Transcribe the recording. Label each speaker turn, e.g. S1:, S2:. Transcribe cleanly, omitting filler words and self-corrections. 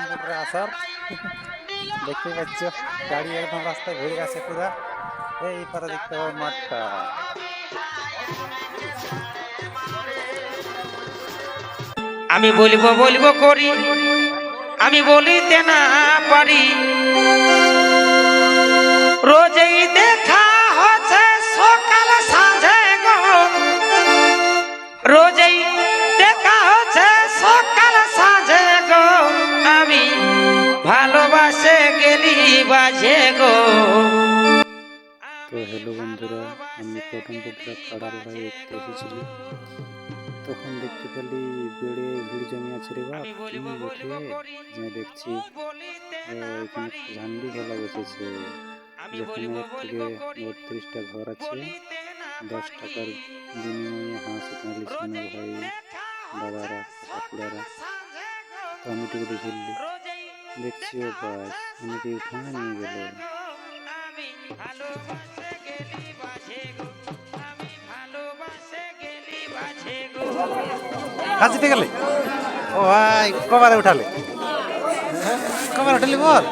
S1: লক্ষ্মীপুরের আসার দেখতেই পাচ্ছ গাড়ি একদম রাস্তায় ঘুরে গেছে পুরা। এই পারে দেখতে পাবো মাঠটা।
S2: আমি বলিব বলিব করি, আমি বলিতে না পারি। রোজই দেখা হচ্ছে সকাল সাঁঝে গো, রোজই দেখা হচ্ছে সকাল সাঁঝে গো। আমি ভালোবাসে গেলি বাজে গো।
S1: তো হ্যালো বন্ধুরা, আমি প্রথম কাড়াল দেখতে এসেছিলি, তখন দেখতে পেলি বেড়ে ভিড় জমি আছে রে বাপ। উঠে যে দেখছি এখানে ঝান্ডি খোলা বসেছে, যেখানে 1 থেকে 32টা ঘর আছে। 10 টাকার বিনিময়ে হাঁস ওখানে লিখানো ভাই দাদারা ঠাকুরারা। তো আমি টুকু দেখিলি, দেখছি ও বাস অনেকে উঠানে নিয়ে গেল। কাজিতে গেলে ও ভাই কবারে উঠালে, কবার উঠালি বল।